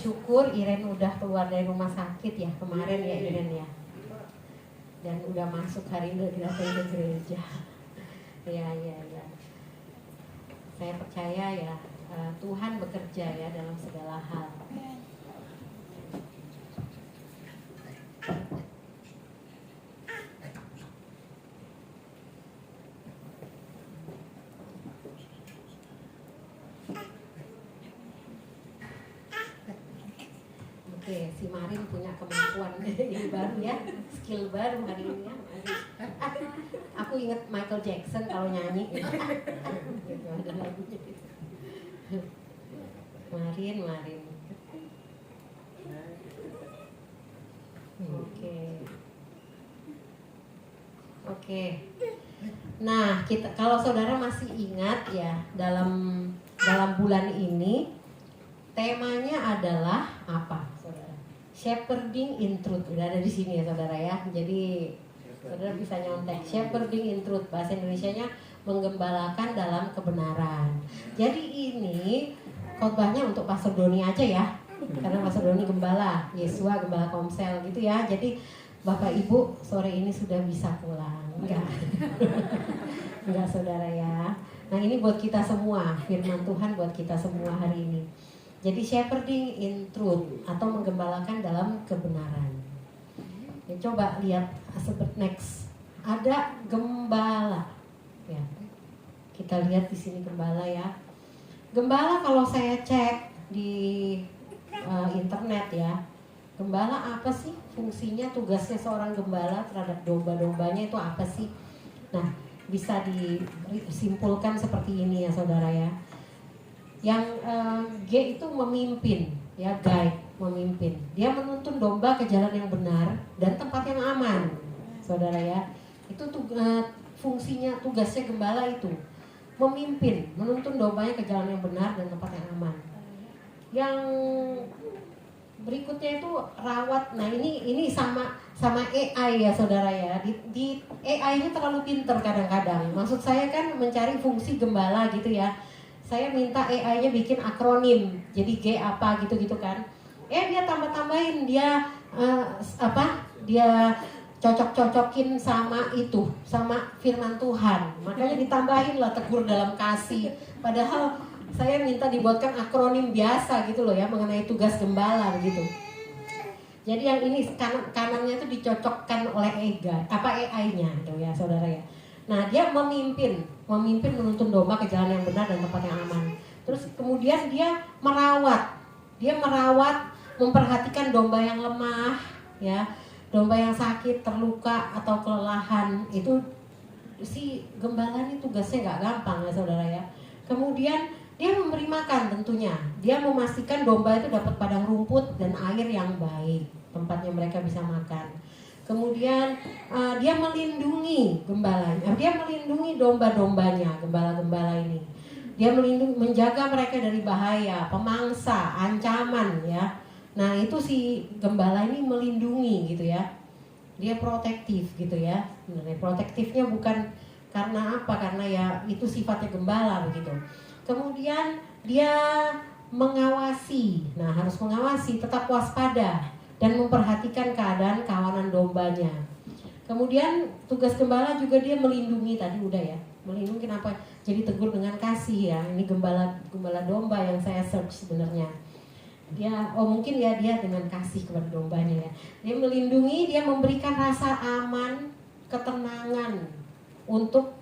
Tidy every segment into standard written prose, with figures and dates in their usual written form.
bersyukur Iren udah keluar dari rumah sakit ya kemarin ya Iren ya. Dan udah masuk hari ini datang ke gereja. Ya. Saya percaya ya Tuhan bekerja ya dalam segala hal. Oke, si Marin punya kemampuan yang baru ya, skill baru hari ini ya. Aku ingat Michael Jackson kalau nyanyi. Gitu, ada lagunya. Marin. Oke. Nah, kalau saudara masih ingat ya dalam bulan ini temanya adalah apa, saudara? Shepherding in Truth. Udah ada di sini ya, saudara ya. Jadi saudara bisa nyontek. Shepherding in Truth. Bahasa Indonesianya menggembalakan dalam kebenaran. Jadi ini khotbahnya untuk Pastor Doni aja ya. Karena Pastor Doni gembala, Yesua gembala Komsel gitu ya. Jadi Bapak Ibu sore ini sudah bisa pulang. Enggak saudara ya. Nah ini buat kita semua, firman Tuhan buat kita semua hari ini. Jadi shepherding in truth atau menggembalakan dalam kebenaran. Ya, coba lihat seperti next. Ada gembala. Ya. Kita lihat di sini gembala ya. Gembala kalau saya cek di internet ya. Gembala apa sih fungsinya, tugasnya seorang gembala terhadap domba-dombanya itu apa sih? Nah, bisa disimpulkan seperti ini ya saudara ya. Yang G itu memimpin, ya guide, memimpin. Dia menuntun domba ke jalan yang benar dan tempat yang aman, saudara ya. Itu fungsinya, tugasnya gembala itu memimpin, menuntun dombanya ke jalan yang benar dan tempat yang aman. Yang berikutnya itu rawat. Nah ini sama AI ya saudara ya. Di AI ini terlalu pinter kadang-kadang. Maksud saya kan mencari fungsi gembala gitu ya. Saya minta AI-nya bikin akronim, jadi G apa gitu-gitu kan. Dia tambah-tambahin, dia dia cocok-cocokin sama itu, sama firman Tuhan. Makanya ditambahin lah tegur dalam kasih. Padahal saya minta dibuatkan akronim biasa gitu loh ya mengenai tugas gembala begitu. Jadi yang ini kanannya itu dicocokkan oleh AI-nya gitu ya saudara ya. Nah dia memimpin menuntun domba ke jalan yang benar dan tempat yang aman. Terus kemudian dia merawat, memperhatikan domba yang lemah, ya, domba yang sakit, terluka atau kelelahan. Itu si gembala ini tugasnya nggak gampang ya saudara ya. Kemudian dia memberi makan tentunya. Dia memastikan domba itu dapat padang rumput dan air yang baik, tempatnya mereka bisa makan. Kemudian dia melindungi gembalanya, dia melindungi domba-dombanya, gembala-gembala ini. Dia menjaga mereka dari bahaya, pemangsa, ancaman ya. Nah itu si gembala ini melindungi gitu ya. Dia protektif gitu ya. Sebenarnya protektifnya bukan karena apa, karena ya itu sifatnya gembala begitu. Kemudian dia mengawasi, nah harus mengawasi, tetap waspada dan memperhatikan keadaan kawanan dombanya. Kemudian tugas gembala juga dia melindungi, tadi udah ya, melindungi kenapa? Jadi tegur dengan kasih ya. Ini gembala domba yang saya search sebenarnya. Dia mungkin ya dia dengan kasih kepada dombanya ya. Dia melindungi, dia memberikan rasa aman, ketenangan untuk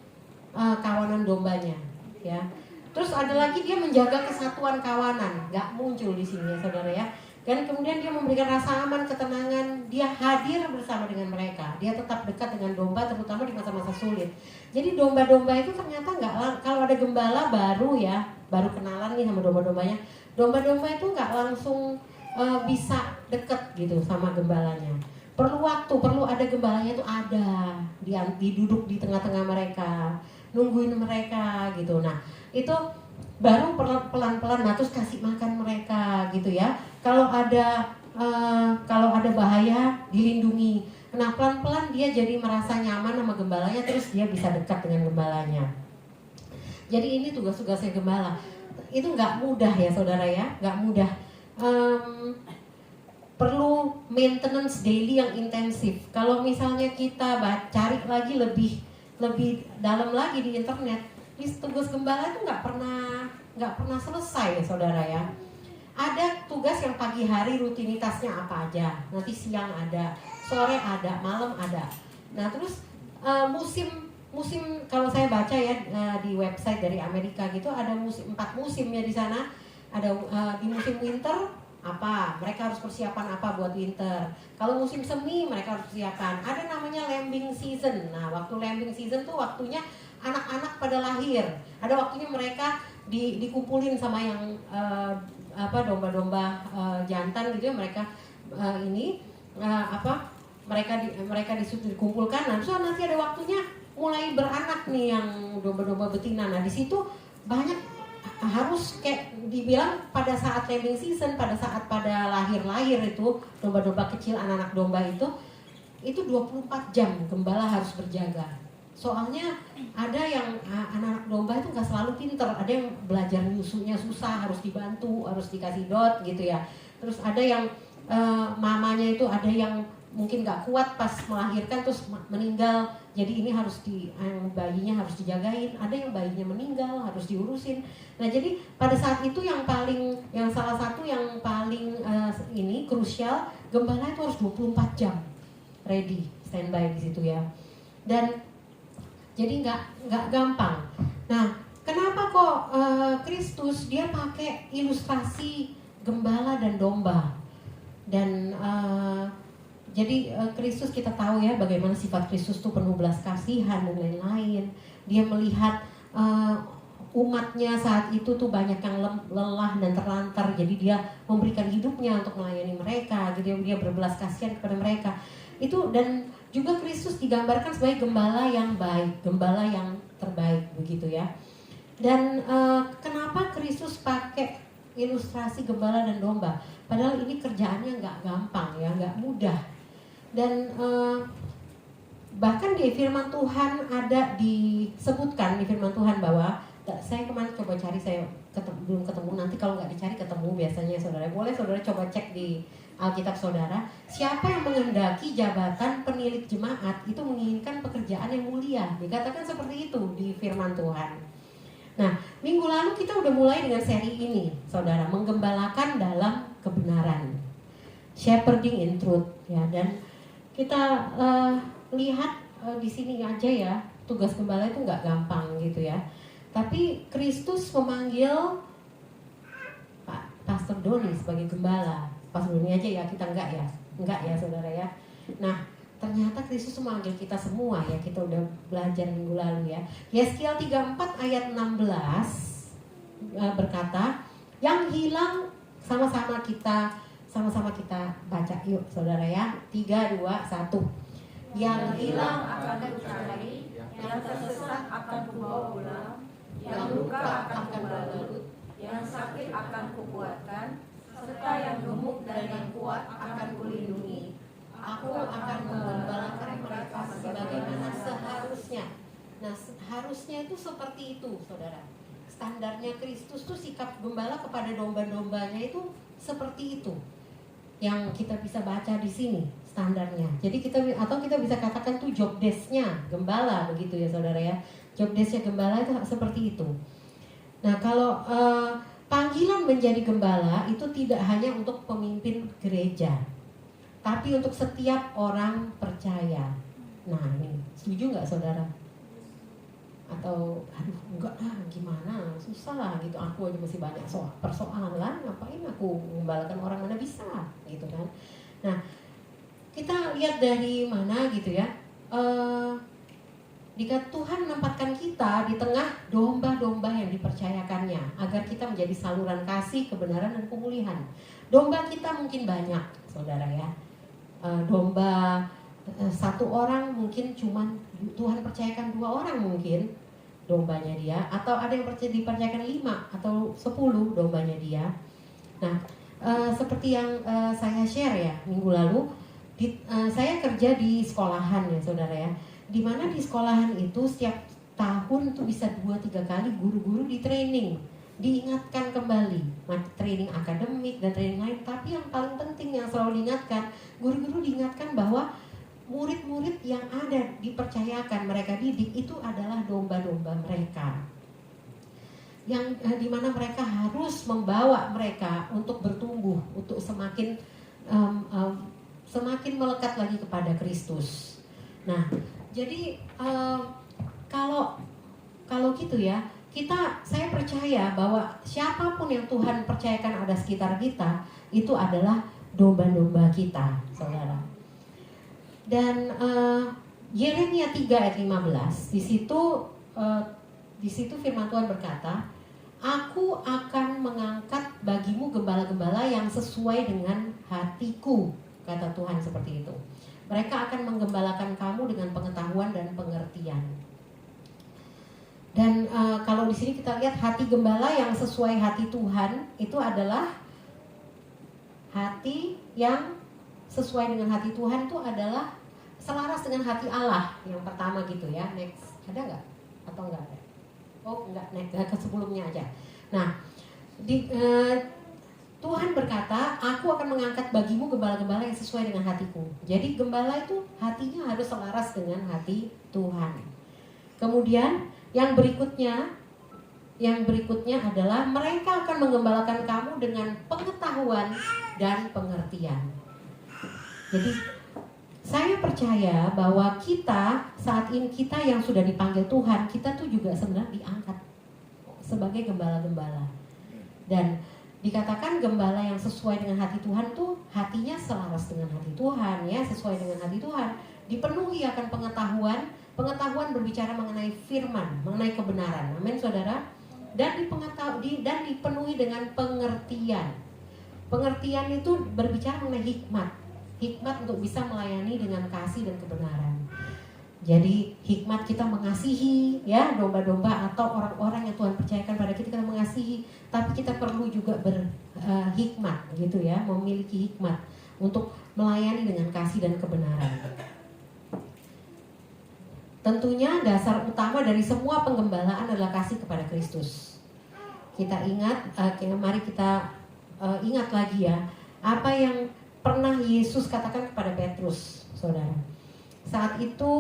kawanan dombanya ya. Terus ada lagi dia menjaga kesatuan kawanan, nggak muncul di sini ya saudara ya. Dan kemudian dia memberikan rasa aman, ketenangan, dia hadir bersama dengan mereka. Dia tetap dekat dengan domba terutama di masa-masa sulit. Jadi domba-domba itu ternyata nggak, kalau ada gembala baru ya, baru kenalan nih sama domba-dombanya. Domba-domba itu nggak langsung bisa dekat gitu sama gembalanya. Perlu waktu, perlu ada gembalanya itu ada, diduduk di tengah-tengah mereka, nungguin mereka gitu. Nah itu baru pelan-pelan, nah terus kasih makan mereka gitu ya. Kalau ada bahaya dilindungi. Nah pelan-pelan dia jadi merasa nyaman sama gembalanya, terus dia bisa dekat dengan gembalanya. Jadi ini tugas-tugasnya gembala. Itu nggak mudah ya saudara ya, nggak mudah. perlu maintenance daily yang intensif. Kalau misalnya kita cari lagi lebih dalam lagi di internet, tugas gembala itu nggak pernah selesai ya saudara ya. Ada tugas yang pagi hari rutinitasnya apa aja, nanti siang ada, sore ada, malam ada. Nah terus musim kalau saya baca ya di website dari Amerika gitu, ada 4 musim ya di sana. Ada di musim winter apa, mereka harus persiapan apa buat winter. Kalau musim semi mereka harus persiapan. Ada namanya lambing season. Nah waktu lambing season tuh waktunya anak-anak pada lahir. Ada waktunya mereka dikumpulin sama yang domba-domba jantan gitu ya, mereka mereka dikumpulkan. Nah terus nanti ada waktunya mulai beranak nih yang domba-domba betina. Nah di situ banyak harus kayak dibilang pada saat lambing season, pada saat pada lahir itu domba-domba kecil, anak-anak domba itu 24 jam gembala harus berjaga. Soalnya ada yang anak-anak domba itu nggak selalu pinter, ada yang belajar nyusunya susah, harus dibantu, harus dikasih dot gitu ya. Terus ada yang mamanya itu ada yang mungkin nggak kuat pas melahirkan terus meninggal, jadi ini harus bayinya harus dijagain. Ada yang bayinya meninggal harus diurusin. Nah jadi pada saat itu yang salah satu yang paling krusial, gembala itu harus 24 jam ready, standby di situ ya. Dan jadi nggak gampang. Nah kenapa kok Kristus dia pakai ilustrasi gembala dan domba? Dan jadi Kristus kita tahu ya bagaimana sifat Kristus tuh penuh belas kasihan dan lain-lain. Dia melihat umatnya saat itu tuh banyak yang lelah dan terlantar, jadi dia memberikan hidupnya untuk melayani mereka. Jadi dia berbelas kasihan kepada mereka. Itu, dan juga Kristus digambarkan sebagai gembala yang baik, gembala yang terbaik begitu ya. Dan kenapa Kristus pakai ilustrasi gembala dan domba? Padahal ini kerjaannya nggak gampang ya, nggak mudah. Dan bahkan di firman Tuhan ada disebutkan di firman Tuhan bahwa, saya kemarin coba cari, saya belum ketemu, nanti kalau nggak dicari ketemu biasanya saudara. Boleh saudara coba cek di Alkitab saudara, siapa yang menghendaki jabatan penilik jemaat itu menginginkan pekerjaan yang mulia. Dikatakan seperti itu di firman Tuhan. Nah, minggu lalu kita udah mulai dengan seri ini saudara, menggembalakan dalam kebenaran, shepherding in truth ya. Dan kita lihat di sini aja ya, tugas gembala itu nggak gampang gitu ya. Tapi Kristus memanggil Pastor Doni sebagai gembala. Pastor Doni aja ya, kita enggak ya saudara ya. Nah ternyata Kristus memanggil kita semua ya, kita udah belajar minggu lalu ya. Yeskiel 34 ayat 16 berkata, yang hilang sama-sama kita baca yuk saudara ya. 3, 2, 1. Yang hilang akan kucari, yang tersesat akan kubawa pulang, yang luka akan kubalut, yang sakit akan kukuatkan, serta yang gemuk dan yang kuat akan kulindungi. Aku akan menggembalakan mereka sebagaimana seharusnya. Nah, harusnya itu seperti itu, saudara. Standarnya Kristus tuh sikap gembala kepada domba-dombanya itu seperti itu. Yang kita bisa baca di sini standarnya. Jadi kita bisa katakan tuh job desk-nya gembala begitu ya, saudara ya. Job desk-nya gembala itu seperti itu. Nah, kalau panggilan menjadi gembala itu tidak hanya untuk pemimpin gereja, tapi untuk setiap orang percaya. Nah ini, setuju nggak saudara? Atau, aduh enggak gimana, susah lah gitu, aku aja masih banyak persoalan, ngapain aku menggembalakan orang, mana bisa gitu kan. Nah kita lihat dari mana gitu ya, jika Tuhan menempatkan kita di tengah domba-domba yang dipercayakannya agar kita menjadi saluran kasih, kebenaran, dan pemulihan. Domba kita mungkin banyak saudara ya, domba satu orang mungkin cuman Tuhan percayakan 2 orang mungkin dombanya dia, atau ada yang dipercayakan 5 atau 10 dombanya dia. Nah seperti yang saya share ya minggu lalu, saya kerja di sekolahan ya saudara ya, dimana di sekolahan itu setiap tahun tuh bisa 2-3 kali guru-guru di training. diingatkan kembali, training akademik dan training lain. Tapi yang paling penting yang selalu diingatkan, guru-guru diingatkan bahwa murid-murid yang ada dipercayakan mereka didik itu adalah domba-domba mereka, yang dimana mereka harus membawa mereka untuk bertumbuh, untuk semakin semakin melekat lagi kepada Kristus. Nah, jadi kalau gitu ya, saya percaya bahwa siapapun yang Tuhan percayakan ada sekitar kita, itu adalah domba-domba kita, saudara. Dan Yeremia 3 ayat 15, di situ firman Tuhan berkata, Aku akan mengangkat bagimu gembala-gembala yang sesuai dengan hatiku, kata Tuhan seperti itu. Mereka akan menggembalakan kamu dengan pengetahuan dan pengertian. Dan kalau di sini kita lihat hati gembala yang sesuai hati Tuhan itu adalah hati yang sesuai dengan hati Tuhan, itu adalah selaras dengan hati Allah yang pertama gitu ya. Next, ada nggak? Atau nggak ada? Oh enggak, next ke sebelumnya aja. Nah, Tuhan berkata, aku akan mengangkat bagimu gembala-gembala yang sesuai dengan hatiku. Jadi gembala itu hatinya harus selaras dengan hati Tuhan. Kemudian yang berikutnya adalah mereka akan menggembalakan kamu dengan pengetahuan dan pengertian. Jadi saya percaya bahwa kita saat ini, kita yang sudah dipanggil Tuhan, kita tuh juga sebenarnya diangkat sebagai gembala-gembala. Dan dikatakan gembala yang sesuai dengan hati Tuhan tuh hatinya selaras dengan hati Tuhan ya, sesuai dengan hati Tuhan, dipenuhi akan pengetahuan. Pengetahuan berbicara mengenai firman, mengenai kebenaran. Amin, saudara. Dan dipenuhi dengan pengertian. Pengertian itu berbicara mengenai hikmat. Hikmat untuk bisa melayani dengan kasih dan kebenaran. Jadi hikmat kita mengasihi ya domba-domba atau orang-orang yang Tuhan percayakan pada kita mengasihi, tapi kita perlu juga berhikmat gitu ya, memiliki hikmat untuk melayani dengan kasih dan kebenaran. Tentunya dasar utama dari semua penggembalaan adalah kasih kepada Kristus. Kita ingat, mari kita ingat lagi ya, apa yang pernah Yesus katakan kepada Petrus, saudara. Saat itu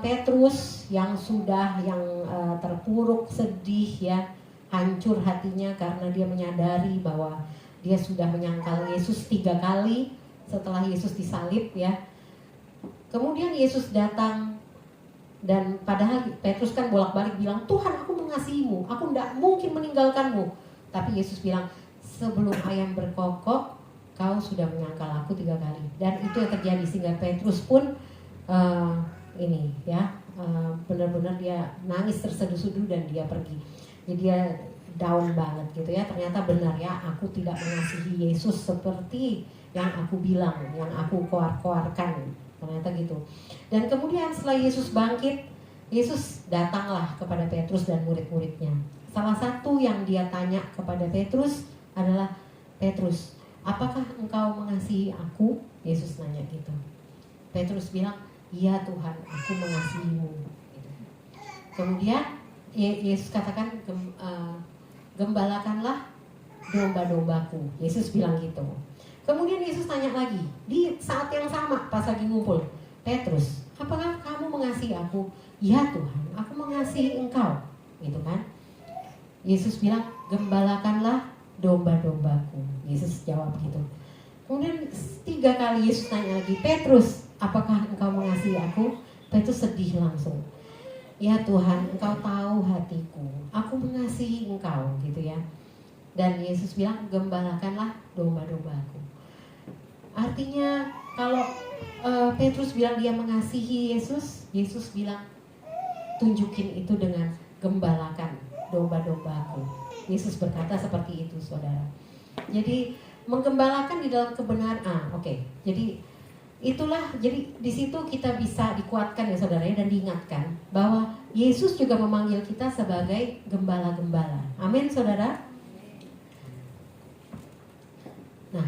Petrus yang terpuruk, sedih ya, hancur hatinya karena dia menyadari bahwa dia sudah menyangkal Yesus 3 kali setelah Yesus disalib ya. Kemudian Yesus datang, dan padahal Petrus kan bolak-balik bilang, Tuhan, aku mengasihimu, aku tidak mungkin meninggalkanmu. Tapi Yesus bilang, sebelum ayam berkokok, kau sudah menyangkal aku 3 kali. Dan itu yang terjadi, sehingga Petrus pun benar-benar dia nangis terseduh-seduh dan dia pergi. Jadi dia down banget gitu ya. Ternyata benar ya, aku tidak mengasihi Yesus seperti yang aku bilang, yang aku koar-koarkan. Ternyata gitu. Dan kemudian setelah Yesus bangkit, Yesus datanglah kepada Petrus dan murid-muridnya. Salah satu yang dia tanya kepada Petrus adalah, Petrus, apakah engkau mengasihi aku? Yesus nanya gitu. Petrus bilang, iya Tuhan, aku mengasihimu. Kemudian Yesus katakan, gembalakanlah domba-dombaku. Yesus bilang gitu. Kemudian Yesus tanya lagi, di saat yang sama pas lagi ngumpul, Petrus, apakah kamu mengasihi aku? Ya Tuhan, aku mengasihi engkau. Gitu kan. Yesus bilang, gembalakanlah domba-dombaku. Yesus jawab gitu. Kemudian 3 kali Yesus tanya lagi, Petrus, apakah engkau mengasihi aku? Petrus sedih langsung. Ya Tuhan, engkau tahu hatiku, aku mengasihi engkau gitu ya. Dan Yesus bilang, gembalakanlah domba-dombaku. Artinya kalau Petrus bilang dia mengasihi Yesus, Yesus bilang, tunjukin itu dengan gembalakan domba-dombaku. Yesus berkata seperti itu, saudara. Jadi menggembalakan di dalam kebenaran. Jadi itulah, jadi di situ kita bisa dikuatkan ya saudara dan diingatkan bahwa Yesus juga memanggil kita sebagai gembala-gembala. Amin, saudara. Nah,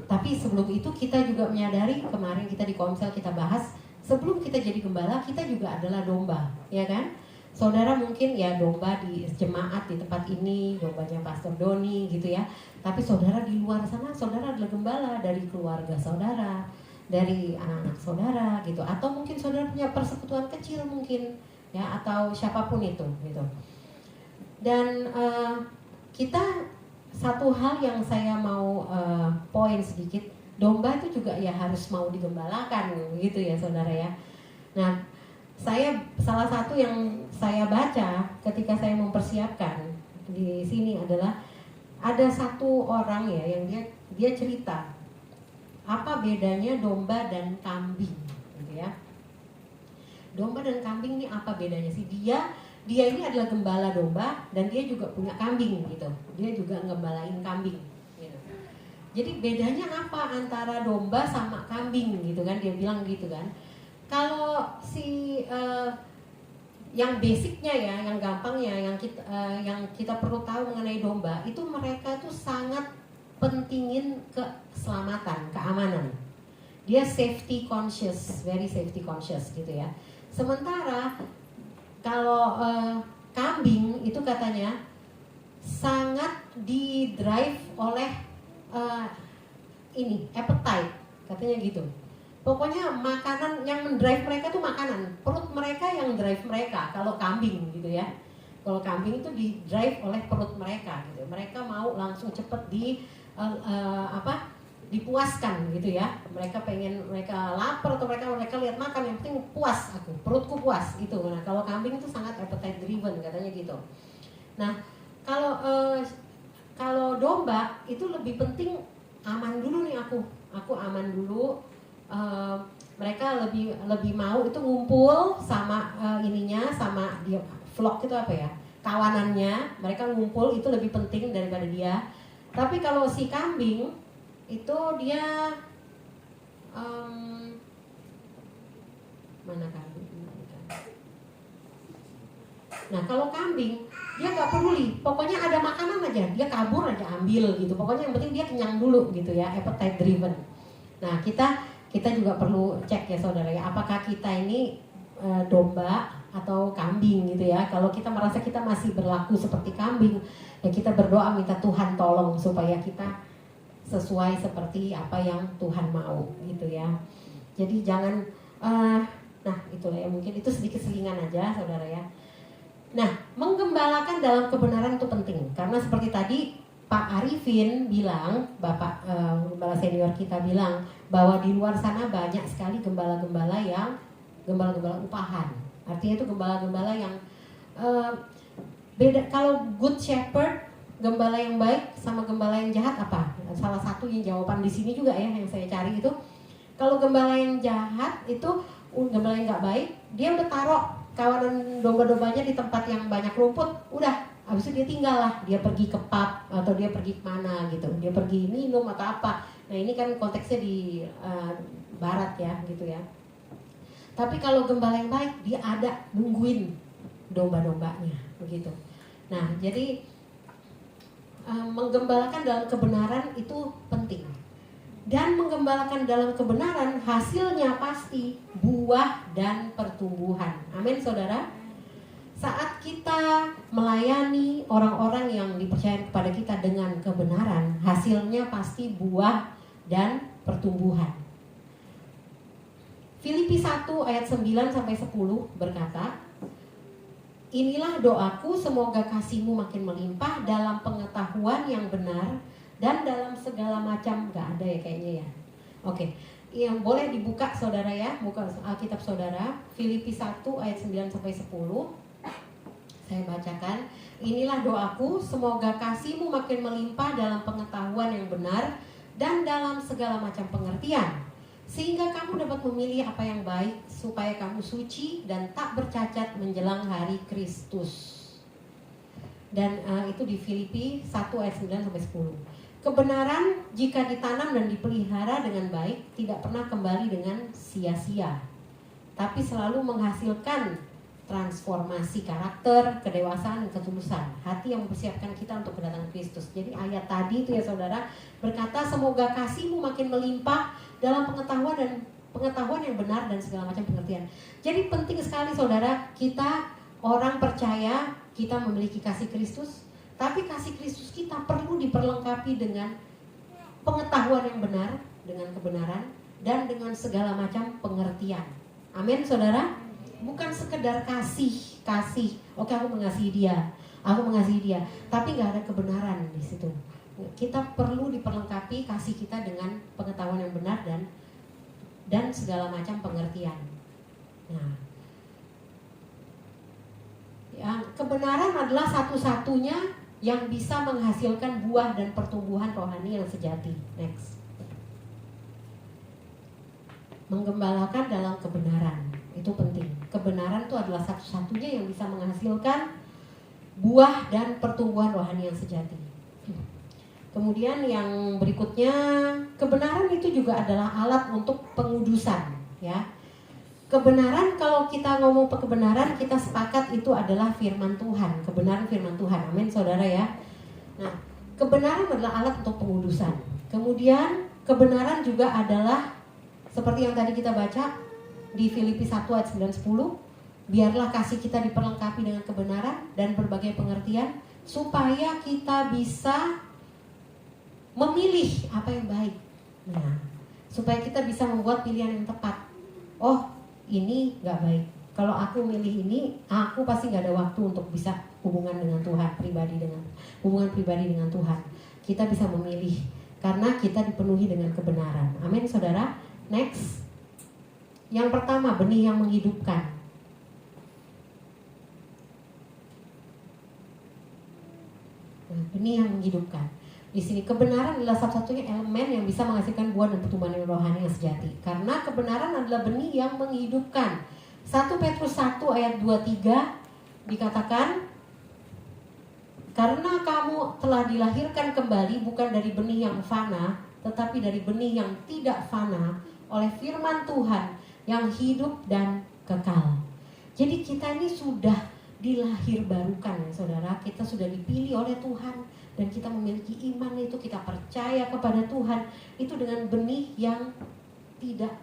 tapi sebelum itu kita juga menyadari, kemarin kita di Komsel kita bahas, sebelum kita jadi gembala, kita juga adalah domba, ya kan? Saudara mungkin ya domba di jemaat di tempat ini, dombanya Pastor Doni gitu ya. Tapi saudara di luar sana, saudara adalah gembala dari keluarga saudara, dari anak-anak saudara gitu. Atau mungkin saudara punya persekutuan kecil mungkin ya, atau siapapun itu gitu. Dan kita satu hal yang saya mau poin sedikit, domba itu juga ya harus mau digembalakan gitu ya saudara ya. Nah, salah satu yang saya baca ketika saya mempersiapkan di sini adalah ada satu orang ya yang dia cerita apa bedanya domba dan kambing gitu ya. Domba dan kambing ini apa bedanya sih? Dia ini adalah gembala domba dan dia juga punya kambing gitu. Dia juga ngembalain kambing gitu. Jadi bedanya apa antara domba sama kambing gitu kan? Dia bilang gitu kan. Kalau yang basicnya ya, yang gampangnya, yang kita perlu tahu mengenai domba itu mereka tuh sangat pentingin keselamatan, keamanan. Dia safety conscious, very safety conscious gitu ya. Sementara kalau kambing itu katanya sangat di-drive oleh appetite, katanya gitu. Pokoknya makanan yang mendrive mereka tuh makanan, perut mereka yang drive mereka. Kalau kambing gitu ya, kalau kambing itu di-drive oleh perut mereka gitu. Mereka mau langsung cepet dipuaskan gitu ya. Mereka lapar atau mereka lihat makan, yang penting puas aku, perutku puas itu. Nah kalau kambing itu sangat appetite driven katanya gitu. Nah kalau domba itu lebih penting aman dulu nih aku aman dulu. Mereka lebih mau itu ngumpul sama sama dia flock itu apa ya, kawanannya, mereka ngumpul itu lebih penting daripada dia. Tapi kalau si kambing itu dia mana kambing? Nah kalau kambing dia nggak peduli, pokoknya ada makanan aja dia kabur aja ambil gitu. Pokoknya yang penting dia kenyang dulu gitu ya, appetite driven. Nah kita juga perlu cek ya saudara ya, apakah kita ini domba atau kambing gitu ya. Kalau kita merasa kita masih berlaku seperti kambing, ya kita berdoa minta Tuhan tolong supaya kita sesuai seperti apa yang Tuhan mau gitu ya. Jadi jangan nah itulah ya, mungkin itu sedikit selingan aja saudara ya. Nah menggembalakan dalam kebenaran itu penting, karena seperti tadi Pak Arifin bilang, Bapak gembala senior kita bilang bahwa di luar sana banyak sekali gembala-gembala yang gembala-gembala upahan. Artinya itu gembala-gembala yang beda. Kalau good shepherd, gembala yang baik sama gembala yang jahat apa? Salah satu yang jawaban di sini juga ya yang saya cari itu, kalau gembala yang jahat itu gembala yang nggak baik, dia udah taruh kawanan domba-dombanya di tempat yang banyak rumput, udah. Habis itu dia tinggal lah, dia pergi ke pub atau dia pergi kemana gitu, dia pergi minum atau apa. Nah ini kan konteksnya di barat ya gitu ya. Tapi kalau gembala yang baik, dia ada nungguin domba-dombanya begitu. Nah jadi menggembalakan dalam kebenaran itu penting. Dan menggembalakan dalam kebenaran hasilnya pasti buah dan pertumbuhan. Amin saudara. Saat kita melayani orang-orang yang dipercaya kepada kita dengan kebenaran, hasilnya pasti buah dan pertumbuhan. Filipi 1 ayat 9-10 berkata, inilah doaku, semoga kasihmu makin melimpah dalam pengetahuan yang benar dan dalam segala macam, gak ada ya kayaknya ya. Oke, yang boleh dibuka saudara ya, buka Alkitab saudara, Filipi 1 ayat 9-10. Saya bacakan, inilah doaku, semoga kasihmu makin melimpah dalam pengetahuan yang benar dan dalam segala macam pengertian, sehingga kamu dapat memilih apa yang baik, supaya kamu suci dan tak bercacat menjelang hari Kristus. Dan itu di Filipi 1 ayat 9-10. Kebenaran jika ditanam dan dipelihara dengan baik, tidak pernah kembali dengan sia-sia, tapi selalu menghasilkan transformasi karakter, kedewasaan, dan ketulusan hati yang mempersiapkan kita untuk kedatangan Kristus. Jadi ayat tadi itu ya saudara berkata, semoga kasihmu makin melimpah dalam pengetahuan yang benar dan segala macam pengertian. Jadi penting sekali saudara kita Orang percaya kita memiliki kasih Kristus, tapi kasih Kristus kita perlu diperlengkapi dengan pengetahuan yang benar, dengan kebenaran, dan dengan segala macam pengertian. Amin, saudara. Bukan sekedar kasih. Oke, aku mengasihi dia, tapi nggak ada kebenaran di situ. Kita perlu diperlengkapi kasih kita dengan pengetahuan yang benar dan segala macam pengertian. Nah, yang kebenaran adalah satu-satunya yang bisa menghasilkan buah dan pertumbuhan rohani yang sejati. Next. Menggembalakan dalam kebenaran, itu penting. Kebenaran itu adalah satu-satunya yang bisa menghasilkan buah dan pertumbuhan rohani yang sejati. Kemudian yang berikutnya, kebenaran itu juga adalah alat untuk pengudusan, ya. Kebenaran, kalau kita ngomong kebenaran, kita sepakat itu adalah firman Tuhan, kebenaran firman Tuhan. Amin, saudara ya. Nah, kebenaran adalah alat untuk pengudusan. Kemudian kebenaran juga adalah seperti yang tadi kita baca di Filipi 1 ayat 9-10, biarlah kasih kita diperlengkapi dengan kebenaran dan berbagai pengertian supaya kita bisa memilih apa yang baik. Nah, supaya kita bisa membuat pilihan yang tepat. Oh, ini gak baik. Kalau aku milih ini, aku pasti gak ada waktu untuk bisa hubungan dengan Tuhan, hubungan pribadi dengan Tuhan. Kita bisa memilih karena kita dipenuhi dengan kebenaran. Amin, saudara. Next. Yang pertama, benih yang menghidupkan. Nah, benih yang menghidupkan. Di sini kebenaran adalah satu-satunya elemen yang bisa menghasilkan buah dan pertumbuhan yang rohani yang sejati. Karena kebenaran adalah benih yang menghidupkan. 1 Petrus 1 ayat 23 dikatakan, karena kamu telah dilahirkan kembali bukan dari benih yang fana, tetapi dari benih yang tidak fana, oleh firman Tuhan yang hidup dan kekal. Jadi kita ini sudah dilahir barukan, ya saudara. Kita sudah dipilih oleh Tuhan dan kita memiliki iman itu, kita percaya kepada Tuhan itu dengan benih yang tidak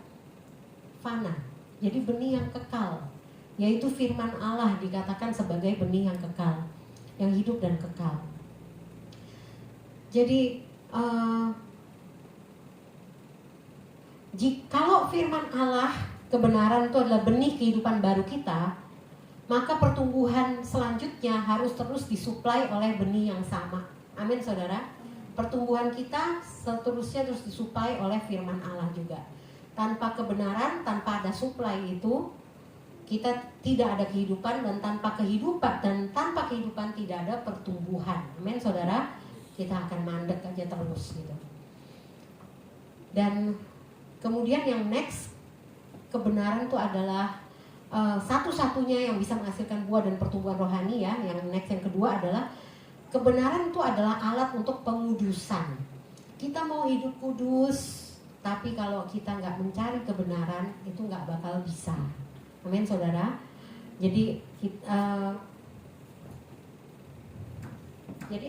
fana. Jadi benih yang kekal, yaitu firman Allah dikatakan sebagai benih yang kekal, yang hidup dan kekal. Jadi kalau firman Allah, kebenaran itu adalah benih kehidupan baru kita, maka pertumbuhan selanjutnya harus terus disuplai oleh benih yang sama. Amin, saudara. Pertumbuhan kita seterusnya terus disuplai oleh firman Allah juga. Tanpa kebenaran, tanpa ada suplai itu, kita tidak ada kehidupan, dan tanpa kehidupan tidak ada pertumbuhan. Amin, saudara. Kita akan mandek aja terus gitu. Dan kemudian yang next, kebenaran itu adalah satu-satunya yang bisa menghasilkan buah dan pertumbuhan rohani, ya. Yang next, yang kedua adalah kebenaran itu adalah alat untuk pengudusan. Kita mau hidup kudus, tapi kalau kita nggak mencari kebenaran, itu nggak bakal bisa. Amin, saudara. Jadi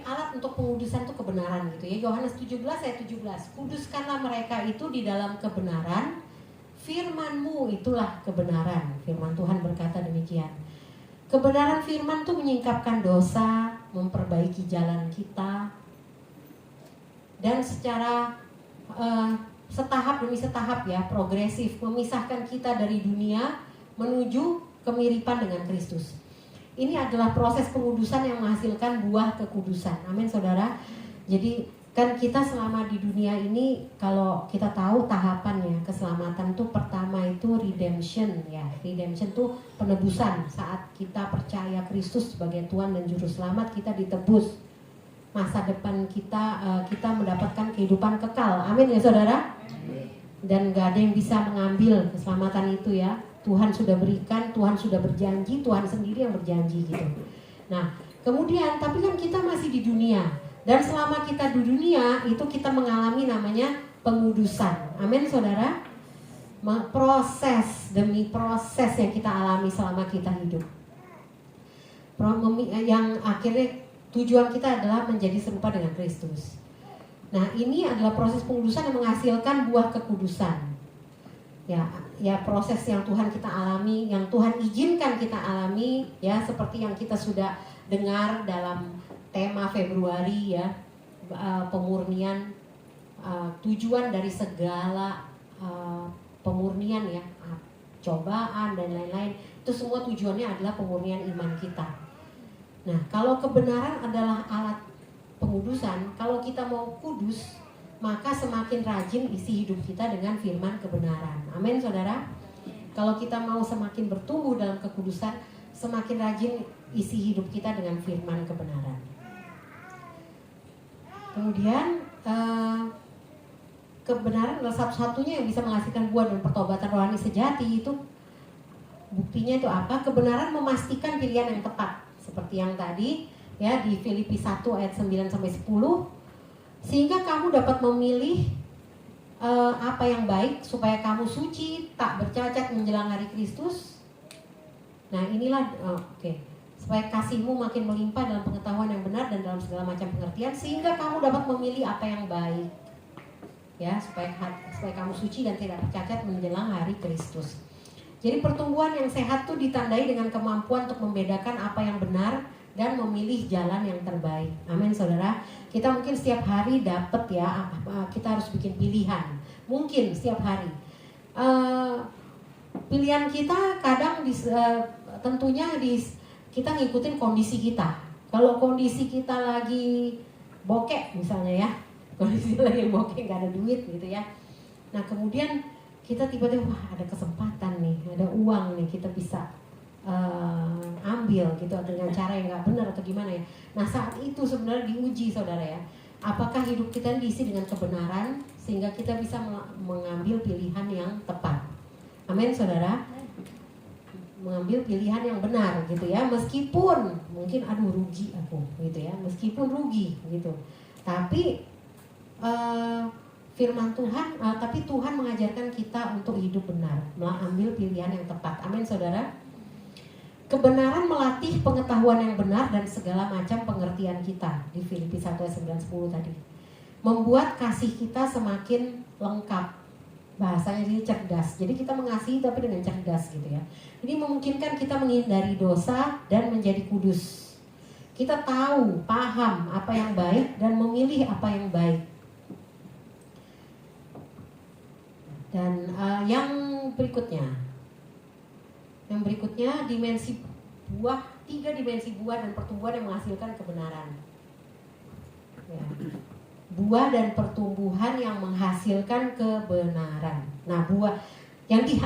alat untuk pengudusan itu kebenaran gitu ya. Yohanes 17 ayat 17. Kuduskanlah mereka itu di dalam kebenaran. Firman-Mu itulah kebenaran. Firman Tuhan berkata demikian. Kebenaran firman itu menyingkapkan dosa, memperbaiki jalan kita, dan secara setahap demi setahap, ya, progresif, memisahkan kita dari dunia menuju kemiripan dengan Kristus. Ini adalah proses pengudusan yang menghasilkan buah kekudusan. Amin, saudara. Jadi kan kita selama di dunia ini, kalau kita tahu tahapannya keselamatan tuh, pertama itu redemption, ya. Redemption tuh penebusan. Saat kita percaya Kristus sebagai Tuhan dan Juru Selamat, kita ditebus. Masa depan kita mendapatkan kehidupan kekal. Amin, ya saudara. Dan gak ada yang bisa mengambil keselamatan itu, ya. Tuhan sudah berikan, Tuhan sudah berjanji, Tuhan sendiri yang berjanji gitu. Nah, kemudian tapi kan kita masih di dunia. Dan selama kita di dunia itu kita mengalami namanya pengudusan. Amin, saudara. Proses demi proses yang kita alami selama kita hidup. Yang akhirnya tujuan kita adalah menjadi serupa dengan Kristus. Nah, ini adalah proses pengudusan yang menghasilkan buah kekudusan. ya proses yang Tuhan kita alami, yang Tuhan izinkan kita alami, ya seperti yang kita sudah dengar dalam tema Februari ya, pemurnian, tujuan dari segala pemurnian ya, cobaan dan lain-lain, itu semua tujuannya adalah pemurnian iman kita. Nah, kalau kebenaran adalah alat pengudusan, kalau kita mau kudus, maka semakin rajin isi hidup kita dengan firman kebenaran. Amin, saudara. Kalau kita mau semakin bertumbuh dalam kekudusan, semakin rajin isi hidup kita dengan firman kebenaran. Kemudian kebenaran adalah satu-satunya yang bisa menghasilkan buah dan pertobatan rohani sejati. Itu buktinya itu apa? Kebenaran memastikan pilihan yang tepat. Seperti yang tadi ya di Filipi 1 ayat 9 sampai 10. Sehingga kamu dapat memilih apa yang baik supaya kamu suci, tak bercacat menjelang hari Kristus. Nah, inilah supaya kasihmu makin melimpah dalam pengetahuan yang benar dan dalam segala macam pengertian, sehingga kamu dapat memilih apa yang baik. Ya, supaya kamu suci dan tidak bercacat menjelang hari Kristus. Jadi pertumbuhan yang sehat tuh ditandai dengan kemampuan untuk membedakan apa yang benar dan memilih jalan yang terbaik. Amin, saudara. Kita mungkin setiap hari dapat ya, kita harus bikin pilihan. Mungkin setiap hari. Pilihan kita kadang tentunya kita ngikutin kondisi kita. Kalau kondisi kita lagi bokek misalnya ya, kondisi lagi bokek, nggak ada duit gitu ya. Nah kemudian kita tiba-tiba ada kesempatan nih, ada uang nih, kita bisa ambil gitu dengan cara yang nggak benar atau gimana ya. Nah saat itu sebenarnya diuji, saudara ya, apakah hidup kita diisi dengan kebenaran sehingga kita bisa mengambil pilihan yang tepat. Amin, saudara. Mengambil pilihan yang benar gitu ya, meskipun mungkin rugi aku gitu ya, meskipun rugi gitu, tapi firman Tuhan, tapi Tuhan mengajarkan kita untuk hidup benar, mengambil pilihan yang tepat. Amin, saudara. Kebenaran melatih pengetahuan yang benar dan segala macam pengertian kita di Filipi 1 ayat 9-10 tadi. Membuat kasih kita semakin lengkap. Bahasanya ini cerdas. Jadi kita mengasihi tapi dengan cerdas gitu ya. Ini memungkinkan kita menghindari dosa dan menjadi kudus. Kita tahu, paham apa yang baik dan memilih apa yang baik. Dan yang berikutnya dimensi buah, 3 dimensi buah dan pertumbuhan yang menghasilkan kebenaran. Ya. Buah dan pertumbuhan yang menghasilkan kebenaran. Nah, buah yang 3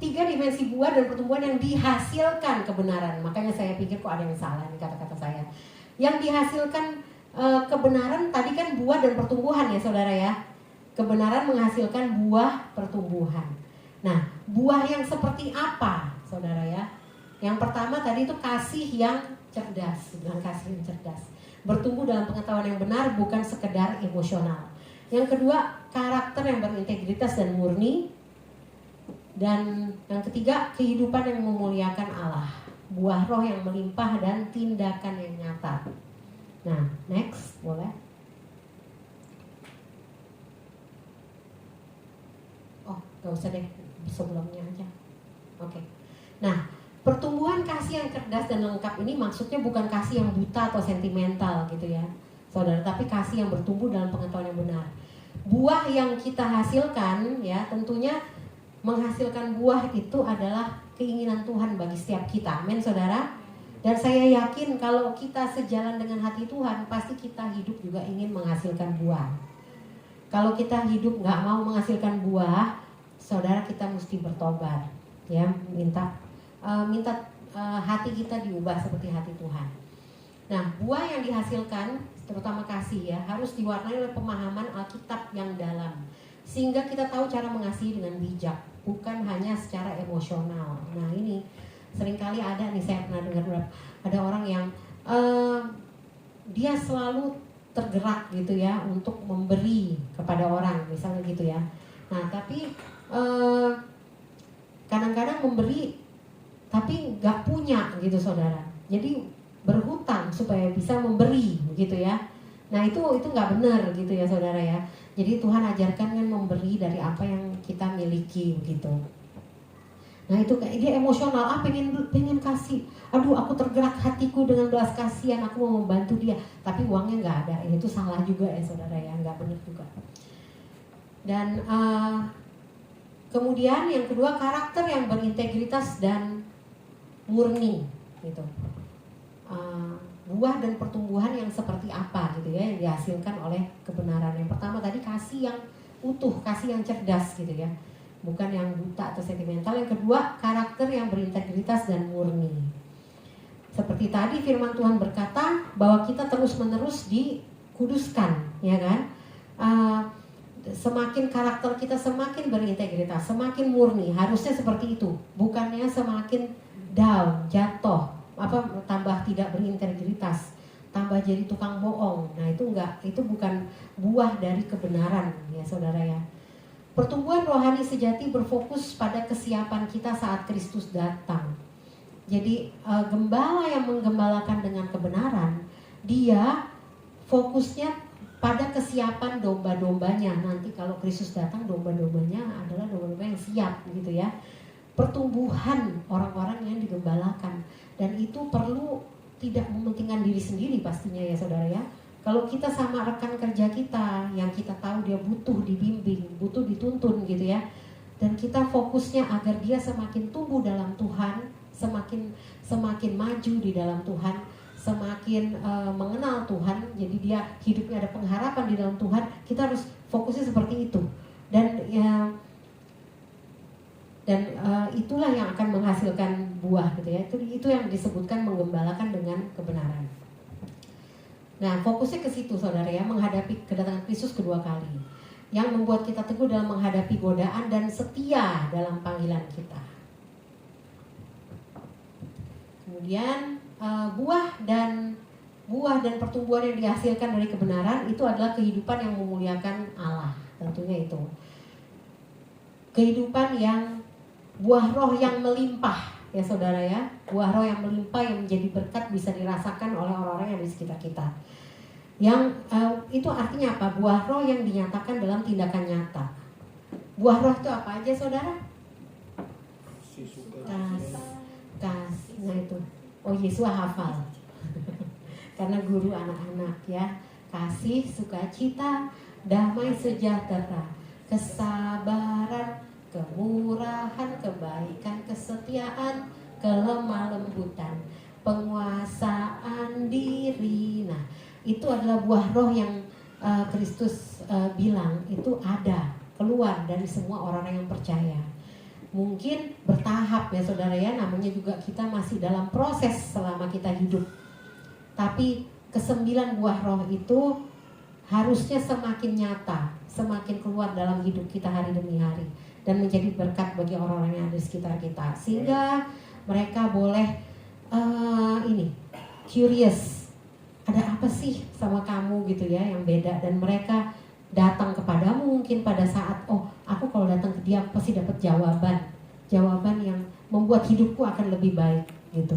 dimensi buah dan pertumbuhan yang dihasilkan kebenaran. Makanya saya pikir kok ada yang salah nih kata-kata saya. Yang dihasilkan kebenaran tadi kan buah dan pertumbuhan ya, saudara ya. Kebenaran menghasilkan buah pertumbuhan. Nah, buah yang seperti apa, saudara ya? Yang pertama tadi itu kasih yang cerdas, dengan kasih yang cerdas. Bertumbuh dalam pengetahuan yang benar, bukan sekedar emosional. Yang kedua, karakter yang berintegritas dan murni. Dan yang ketiga, kehidupan yang memuliakan Allah. Buah roh yang melimpah dan tindakan yang nyata. Nah, next, boleh? Oh, gak usah deh, sebelumnya aja. Oke. Nah, pertumbuhan kasih yang cerdas dan lengkap ini maksudnya bukan kasih yang buta atau sentimental gitu ya, saudara, tapi kasih yang bertumbuh dalam pengetahuan yang benar. Buah yang kita hasilkan ya, tentunya menghasilkan buah itu adalah keinginan Tuhan bagi setiap kita. Amin, saudara. Dan saya yakin kalau kita sejalan dengan hati Tuhan, pasti kita hidup juga ingin menghasilkan buah. Kalau kita hidup nggak mau menghasilkan buah, saudara, kita mesti bertobat, ya, minta hati kita diubah seperti hati Tuhan. Nah, buah yang dihasilkan, terutama kasih ya, harus diwarnai oleh pemahaman Alkitab yang dalam, sehingga kita tahu cara mengasihi dengan bijak, bukan hanya secara emosional. Nah, ini seringkali ada nih, saya pernah dengar ada orang yang dia selalu tergerak gitu ya untuk memberi kepada orang, misalnya gitu ya. Nah, tapi kadang-kadang memberi tapi nggak punya gitu, saudara. Jadi berhutang supaya bisa memberi gitu ya. Nah itu nggak benar gitu ya saudara ya. Jadi Tuhan ajarkan kan memberi dari apa yang kita miliki gitu. Nah itu kayak dia emosional, pengen kasih. Aduh aku tergerak hatiku dengan belas kasihan, aku mau membantu dia. Tapi uangnya nggak ada, itu salah juga ya saudara ya, nggak benar juga. Dan kemudian yang kedua, karakter yang berintegritas dan murni gitu. Buah dan pertumbuhan yang seperti apa gitu ya, yang dihasilkan oleh kebenaran. Yang pertama tadi kasih yang utuh, kasih yang cerdas gitu ya, bukan yang buta atau sentimental. Yang kedua, karakter yang berintegritas dan murni. Seperti tadi firman Tuhan berkata bahwa kita terus-menerus dikuduskan, ya kan? Semakin karakter kita semakin berintegritas, semakin murni, harusnya seperti itu. Bukannya semakin down, jatuh, tambah tidak berintegritas, tambah jadi tukang bohong. Nah itu enggak, itu bukan buah dari kebenaran ya saudara ya. Pertumbuhan rohani sejati berfokus pada kesiapan kita saat Kristus datang. Jadi gembala yang menggembalakan dengan kebenaran, dia fokusnya pada kesiapan domba-dombanya. Nanti kalau Kristus datang, domba-dombanya adalah domba-domba yang siap gitu ya. Pertumbuhan orang-orang yang digembalakan, dan itu perlu tidak mementingkan diri sendiri pastinya ya saudara ya. Kalau kita sama rekan kerja kita yang kita tahu dia butuh dibimbing, butuh dituntun gitu ya, dan kita fokusnya agar dia semakin tumbuh dalam Tuhan, semakin maju di dalam Tuhan, semakin mengenal Tuhan, jadi dia hidupnya ada pengharapan di dalam Tuhan, kita harus fokusnya seperti itu. Dan itulah yang akan menghasilkan buah gitu ya. Itu yang disebutkan menggembalakan dengan kebenaran. Nah, fokusnya ke situ saudara ya, menghadapi kedatangan Kristus kedua kali, yang membuat kita teguh dalam menghadapi godaan dan setia dalam panggilan kita. Kemudian buah dan pertumbuhan yang dihasilkan dari kebenaran itu adalah kehidupan yang memuliakan Allah, tentunya itu. Kehidupan yang buah roh yang melimpah ya saudara ya, buah roh yang melimpah yang menjadi berkat bisa dirasakan oleh orang-orang yang di sekitar kita. Yang itu artinya apa? Buah roh yang dinyatakan dalam tindakan nyata. Buah roh itu apa aja saudara? Kasih, nah itu. Oh Yesus hafal karena guru anak-anak ya. Kasih, sukacita, damai sejahtera, kesabaran, kemurahan, kebaikan, kesetiaan, kelemah lembutan, penguasaan diri. Nah, itu adalah buah roh yang Kristus bilang itu ada, keluar dari semua orang yang percaya. Mungkin bertahap ya saudara ya, namanya juga kita masih dalam proses selama kita hidup. Tapi ke-9 buah roh itu harusnya semakin nyata, semakin keluar dalam hidup kita hari demi hari, dan menjadi berkat bagi orang-orang yang ada di sekitar kita, sehingga mereka boleh curious, ada apa sih sama kamu gitu ya yang beda, dan mereka datang kepadamu mungkin pada saat aku kalau datang ke dia pasti dapat jawaban yang membuat hidupku akan lebih baik gitu.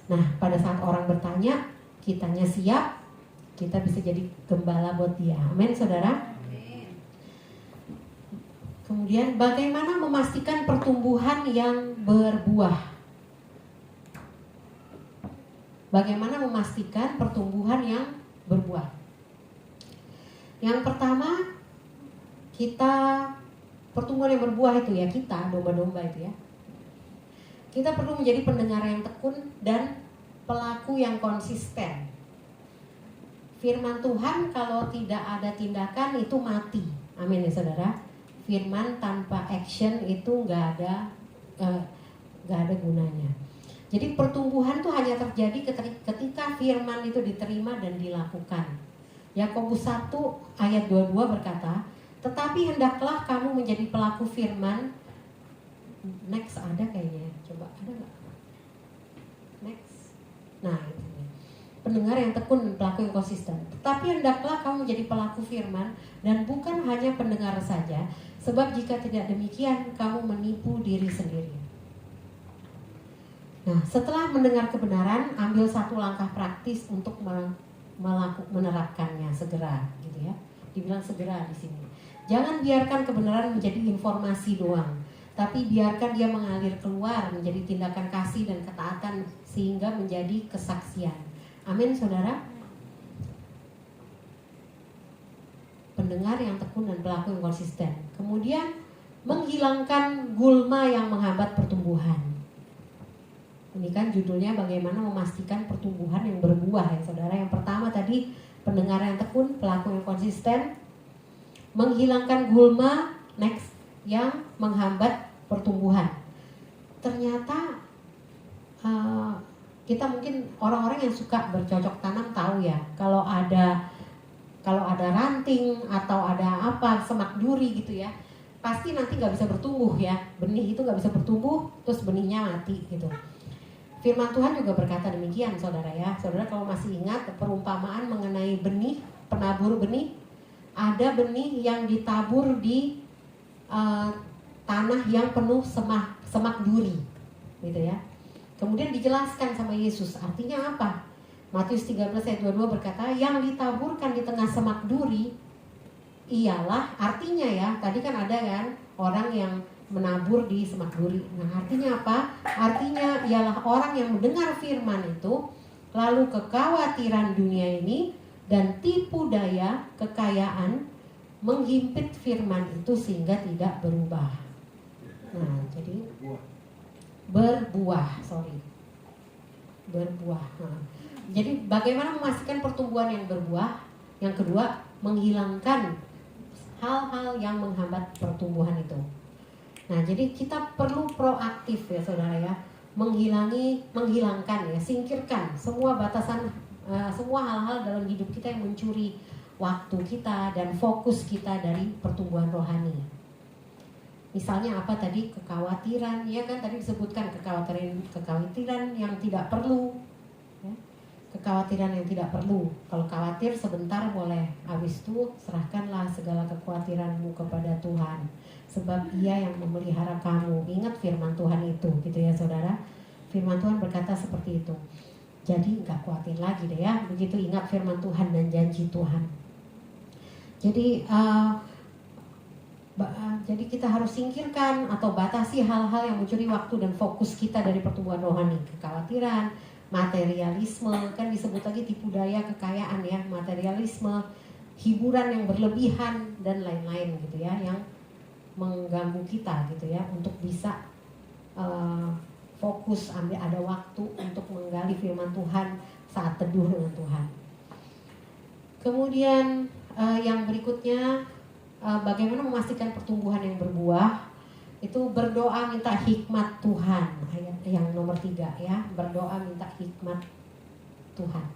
Nah pada saat orang bertanya, kitanya siap, kita bisa jadi gembala buat dia. Amin saudara. Kemudian bagaimana memastikan pertumbuhan yang berbuah? Bagaimana memastikan pertumbuhan yang berbuah? Yang pertama, pertumbuhan yang berbuah itu ya, kita domba-domba itu ya, kita perlu menjadi pendengar yang tekun dan pelaku yang konsisten. Firman Tuhan kalau tidak ada tindakan itu mati. Amin ya saudara. Firman tanpa action itu nggak ada gunanya. Jadi pertumbuhan itu hanya terjadi ketika firman itu diterima dan dilakukan. Yakobus 1 ayat 22 berkata, tetapi hendaklah kamu menjadi pelaku firman. Next ada kayaknya, coba ada nggak? Next. Nah itu. Pendengar yang tekun dan pelaku yang konsisten. Tetapi hendaklah kamu menjadi pelaku firman dan bukan hanya pendengar saja, sebab jika tidak demikian kamu menipu diri sendiri. Nah, setelah mendengar kebenaran, ambil satu langkah praktis untuk menerapkannya segera, gitu ya. Dibilang segera di sini. Jangan biarkan kebenaran menjadi informasi doang, tapi biarkan dia mengalir keluar menjadi tindakan kasih dan ketaatan sehingga menjadi kesaksian. Amin, saudara. Pendengar yang tekun dan pelaku yang konsisten. Kemudian menghilangkan gulma yang menghambat pertumbuhan. Ini kan judulnya bagaimana memastikan pertumbuhan yang berbuah ya saudara. Yang pertama tadi pendengar yang tekun, pelaku yang konsisten. Menghilangkan gulma, next, yang menghambat pertumbuhan. Ternyata kita mungkin orang-orang yang suka bercocok tanam tahu ya, kalau ada ranting atau ada semak duri gitu ya, pasti nanti nggak bisa bertumbuh ya. Benih itu nggak bisa bertumbuh, terus benihnya mati gitu. Firman Tuhan juga berkata demikian saudara ya. Saudara kalau masih ingat perumpamaan mengenai benih, penabur benih, ada benih yang ditabur di tanah yang penuh semak duri gitu ya. Kemudian dijelaskan sama Yesus artinya apa. Matius 13 ayat 22 berkata, yang ditaburkan di tengah semak duri ialah, artinya ya, tadi kan ada kan orang yang menabur di semak duri. Nah artinya apa? Artinya ialah orang yang mendengar firman itu, lalu kekhawatiran dunia ini dan tipu daya kekayaan menghimpit firman itu sehingga tidak berubah. Nah jadi berbuah. Nah, jadi bagaimana memastikan pertumbuhan yang berbuah? Yang kedua, menghilangkan hal-hal yang menghambat pertumbuhan itu. Nah, jadi kita perlu proaktif ya saudara ya, menghilangkan ya, singkirkan semua batasan, semua hal-hal dalam hidup kita yang mencuri waktu kita dan fokus kita dari pertumbuhan rohani. Misalnya apa tadi, kekhawatiran, ya kan tadi disebutkan kekhawatiran yang tidak perlu, ya. Kekhawatiran yang tidak perlu. Kalau khawatir sebentar boleh, habis itu serahkanlah segala kekhawatiranmu kepada Tuhan. Sebab Ia yang memelihara kamu. Ingat firman Tuhan itu, gitu ya saudara. Firman Tuhan berkata seperti itu. Jadi nggak khawatir lagi deh ya. Begitu ingat firman Tuhan dan janji Tuhan. Jadi kita harus singkirkan atau batasi hal-hal yang mencuri waktu dan fokus kita dari pertumbuhan rohani. Kekhawatiran, materialisme, kan disebut lagi tipu daya kekayaan ya, materialisme, hiburan yang berlebihan dan lain-lain gitu ya, yang mengganggu kita gitu ya, untuk bisa fokus, ada waktu untuk menggali firman Tuhan saat teduh dengan Tuhan. Kemudian yang berikutnya, bagaimana memastikan pertumbuhan yang berbuah, itu berdoa minta hikmat Tuhan, ayat yang nomor 3 ya, berdoa minta hikmat Tuhan.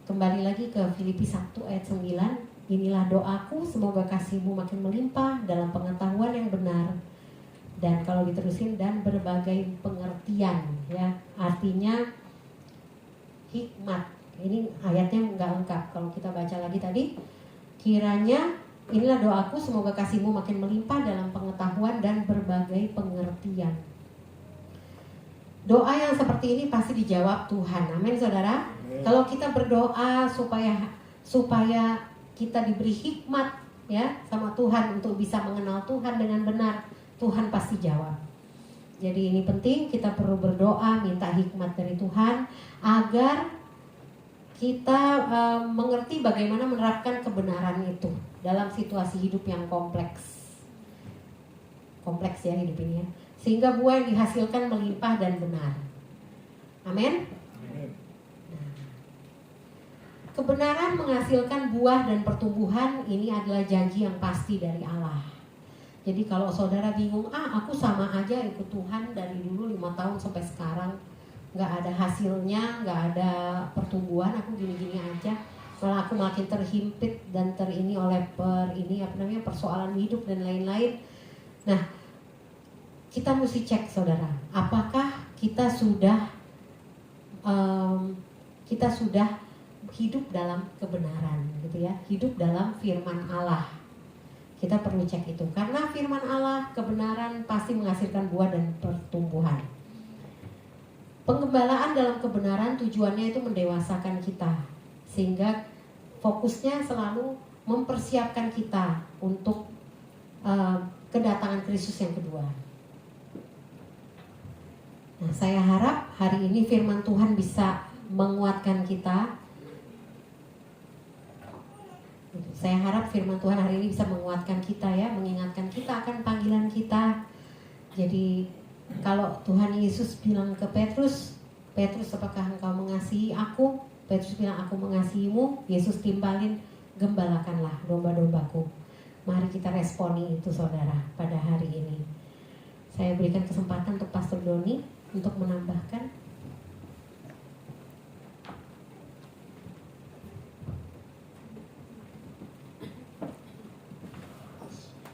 Kembali lagi ke Filipi 1 ayat 9. Inilah doaku, semoga kasih-Mu makin melimpah dalam pengetahuan yang benar. Dan kalau diterusin, dan berbagai pengertian ya. Artinya hikmat. Ini ayatnya nggak lengkap. Kalau kita baca lagi tadi, kiranya inilah doaku, semoga kasih-Mu makin melimpah dalam pengetahuan dan berbagai pengertian. Doa yang seperti ini pasti dijawab Tuhan. Amin saudara. Kalau kita berdoa supaya kita diberi hikmat ya sama Tuhan untuk bisa mengenal Tuhan dengan benar, Tuhan pasti jawab. Jadi ini penting, kita perlu berdoa minta hikmat dari Tuhan agar kita mengerti bagaimana menerapkan kebenaran itu dalam situasi hidup yang kompleks ya hidup ini ya, sehingga buah yang dihasilkan melimpah dan benar. Amin. Kebenaran menghasilkan buah dan pertumbuhan, ini adalah janji yang pasti dari Allah. Jadi kalau saudara bingung, aku sama aja ikut Tuhan dari dulu 5 tahun sampai sekarang, gak ada hasilnya, gak ada pertumbuhan, aku gini-gini aja, malah aku makin terhimpit dan terini oleh persoalan hidup dan lain-lain. Nah, kita mesti cek saudara, apakah kita sudah hidup dalam kebenaran gitu ya, hidup dalam firman Allah. Kita perlu cek itu, karena firman Allah, kebenaran pasti menghasilkan buah dan pertumbuhan. Penggembalaan dalam kebenaran tujuannya itu mendewasakan kita sehingga fokusnya selalu mempersiapkan kita untuk kedatangan Kristus yang kedua. Nah, saya harap hari ini firman Tuhan bisa menguatkan kita. Saya harap firman Tuhan hari ini bisa menguatkan kita ya, mengingatkan kita akan panggilan kita. Jadi kalau Tuhan Yesus bilang ke Petrus, Petrus apakah engkau mengasihi aku? Petrus bilang aku mengasihimu. Yesus timbalin, gembalakanlah domba-dombaku. Mari kita responi itu saudara pada hari ini. Saya berikan kesempatan untuk Pastor Doni untuk menambahkan.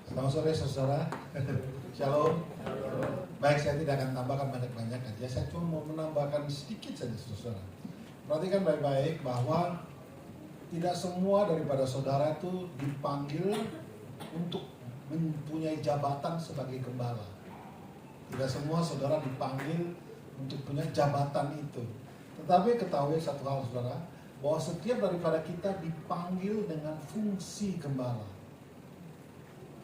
Selamat sore saudara. Shalom. Baik, saya tidak akan tambahkan banyak-banyak aja. Saya cuma mau menambahkan sedikit saja saudara. Perhatikan baik-baik bahwa tidak semua daripada saudara itu dipanggil untuk mempunyai jabatan sebagai gembala. Tidak semua saudara dipanggil untuk punya jabatan itu. Tetapi ketahui satu hal saudara, bahwa setiap daripada kita dipanggil dengan fungsi gembala.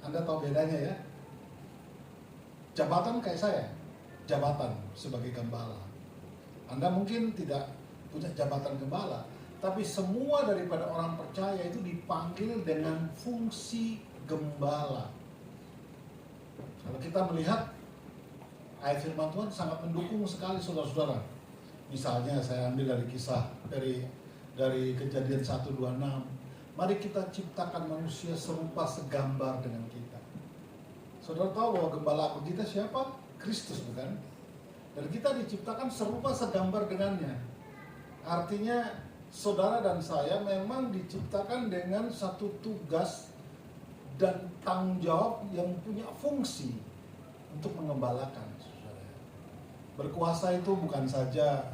Anda tahu bedanya ya? Jabatan kayak saya, jabatan sebagai gembala. Anda mungkin tidak punya jabatan gembala, tapi semua daripada orang percaya itu dipanggil dengan fungsi gembala. Kalau kita melihat ayat firman Tuhan sangat mendukung sekali saudara-saudara. Misalnya saya ambil dari kisah dari Kejadian 1:26. Mari kita ciptakan manusia serupa segambar dengan kita. Saudara tahu bahwa gembala aku kita siapa? Kristus, bukan? Dan kita diciptakan serupa segambar dengannya. Artinya saudara dan saya memang diciptakan dengan satu tugas dan tanggung jawab yang punya fungsi untuk mengembalakan. Berkuasa itu bukan saja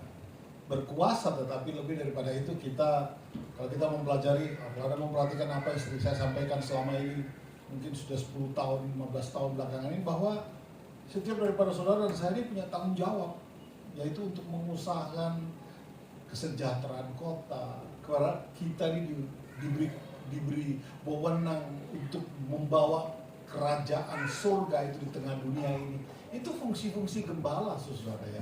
berkuasa, tetapi lebih daripada itu kita, kalau kita mempelajari, kalau Anda memperhatikan apa yang sering saya sampaikan selama ini, mungkin sudah 10 tahun, 15 tahun belakangan ini, bahwa setiap daripada saudara dan saya ini punya tanggung jawab, yaitu untuk mengusahakan kesejahteraan kota. Karena kita ini diberi wewenang untuk membawa kerajaan surga itu di tengah dunia ini. Itu fungsi-fungsi gembala saudara ya.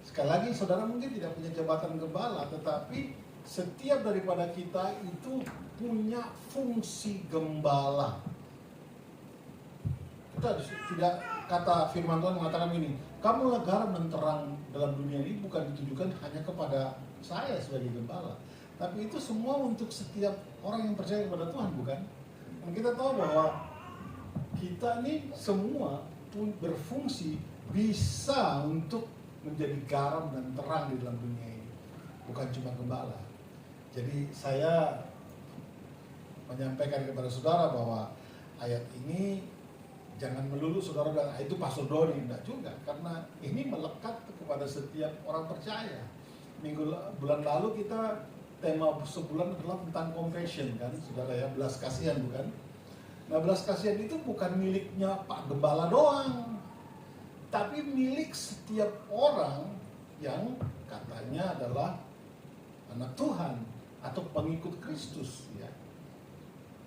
Sekali lagi saudara mungkin tidak punya jabatan gembala, tetapi setiap daripada kita itu punya fungsi gembala. Kita tidak, kata firman Tuhan mengatakan ini, kamulah garam dan terang dalam dunia ini, bukan ditujukan hanya kepada saya sebagai gembala, tapi itu semua untuk setiap orang yang percaya kepada Tuhan, bukan? Dan kita tahu bahwa kita ini semua pun berfungsi bisa untuk menjadi garam dan terang di dalam dunia ini, bukan cuma gembala. Jadi saya menyampaikan kepada saudara bahwa ayat ini jangan melulu saudara bilang itu Pastor Doni, enggak juga, karena ini melekat kepada setiap orang percaya. Bulan lalu kita tema sebulan adalah tentang compassion kan, saudara ya, belas kasihan bukan? Nah, belas kasihan itu bukan miliknya Pak Gembala doang, tapi milik setiap orang yang katanya adalah anak Tuhan atau pengikut Kristus ya.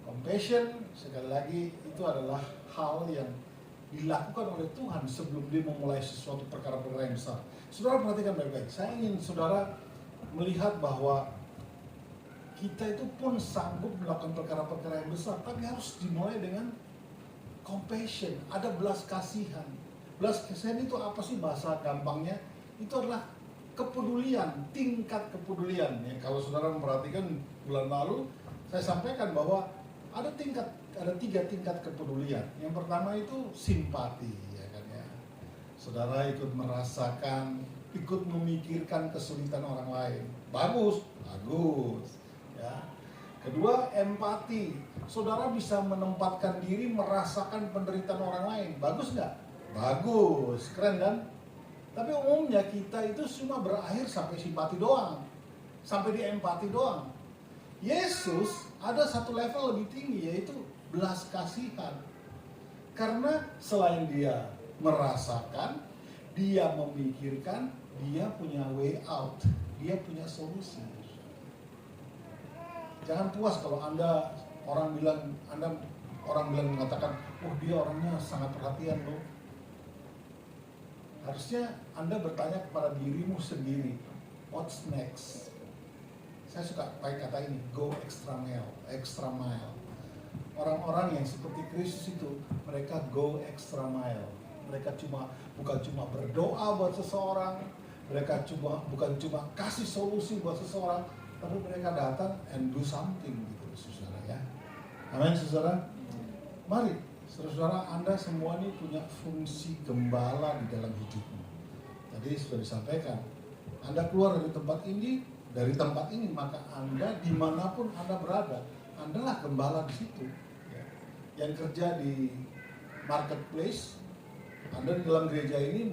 Compassion sekali lagi itu adalah hal yang dilakukan oleh Tuhan sebelum dia memulai sesuatu perkara-perkara yang besar. Saudara perhatikan baik-baik. Saya ingin saudara melihat bahwa kita itu pun sanggup melakukan perkara-perkara yang besar, tapi harus dimulai dengan compassion. Ada belas kasihan. Belas kasihan itu apa sih bahasa gampangnya? Itu adalah kepedulian, tingkat kepedulian. Ya, kalau saudara memperhatikan bulan lalu, saya sampaikan bahwa ada 3 tingkat kepedulian. Yang pertama itu simpati, ya kan ya. Saudara ikut merasakan, ikut memikirkan kesulitan orang lain. Bagus. Ya. Kedua, empati. Saudara bisa menempatkan diri merasakan penderitaan orang lain. Bagus nggak? Bagus, keren kan? Tapi umumnya kita itu cuma berakhir sampai simpati doang, sampai di empati doang. Yesus ada satu level lebih tinggi, yaitu belas kasihan. Karena selain dia merasakan, dia memikirkan, dia punya way out, dia punya solusi. Jangan puas kalau orang bilang mengatakan, oh dia orangnya sangat perhatian loh. Harusnya Anda bertanya kepada dirimu sendiri, what's next? Saya suka pakai kata ini, go extra mile. Orang-orang yang seperti Kristus itu, mereka go extra mile. Mereka bukan cuma berdoa buat seseorang, mereka bukan cuma kasih solusi buat seseorang, tapi mereka datang and do something gitu, saudara ya. Amin, saudara. Mari, saudara, Anda semua ini punya fungsi gembala di dalam hidupmu. Tadi sudah disampaikan, Anda keluar dari tempat ini, maka Anda dimanapun Anda berada, Anda lah gembala di situ. Ya. Yang kerja di marketplace, Anda di dalam gereja ini,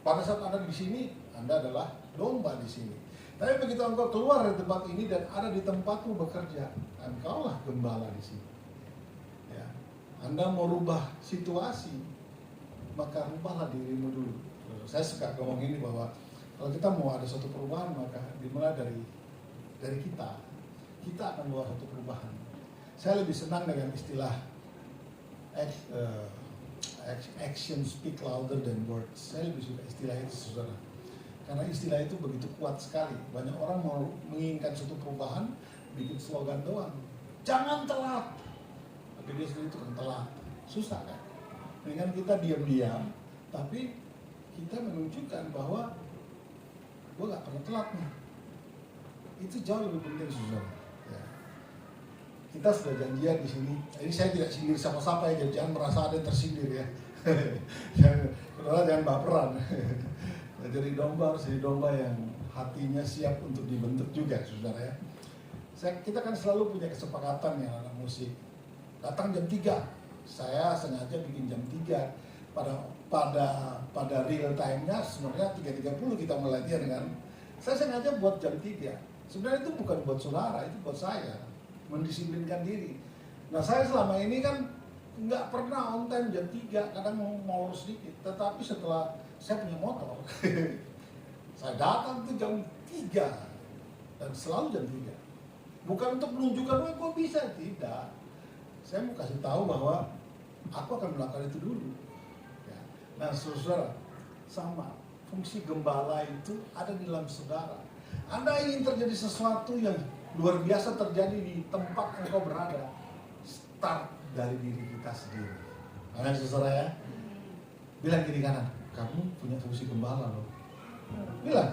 pada saat Anda di sini, Anda adalah domba di sini. Tapi begitu engkau keluar dari tempat ini dan ada di tempatmu bekerja, engkaulah gembala di sini. Ya. Anda mau rubah situasi, maka rubahlah dirimu dulu. Saya suka ngomong ini bahwa kalau kita mau ada suatu perubahan, maka dimulai dari kita. Kita akan membawa suatu perubahan. Saya lebih senang dengan istilah action speak louder than words. Saya lebih suka istilah itu, saudara. Karena istilah itu begitu kuat sekali. Banyak orang mau menginginkan suatu perubahan, bikin slogan doang. Jangan telat. Tapi dia sendiri itu kan telat. Susah kan? Dengan kita diam-diam, tapi kita menunjukkan bahwa gue gak pernah telat nih. Itu jauh lebih penting, saudara. Ya. Kita sudah janjian di sini. Ini saya tidak sindir siapa-siapa ya, jangan merasa ada yang tersindir ya. Saudara jangan baperan. Jadi domba harus jadi domba yang hatinya siap untuk dibentuk juga, saudara ya. Kita kan selalu punya kesepakatan ya anak musik. Datang jam 3, saya sengaja bikin jam 3. Pada real time-nya sebenarnya 3.30 kita mulai latihan kan. Saya sengaja buat jam 3. Sebenarnya itu bukan buat saudara, itu buat saya. Mendisiplinkan diri. Nah saya selama ini kan nggak pernah on time jam 3, kadang mau sedikit. Tetapi setelah saya punya motor, saya datang tuh jam 3 dan selalu jam 3. Bukan untuk menunjukkan, wah kok bisa, tidak. Saya mau kasih tahu bahwa aku akan melakukan itu dulu. Ya. Nah, saudara, sama fungsi gembala itu ada di dalam saudara. Anda ingin terjadi sesuatu yang luar biasa terjadi di tempat engkau berada, start dari diri kita sendiri. Amin, saudara ya. Bilang kiri kanan, kamu punya fungsi gembala loh. Bilang.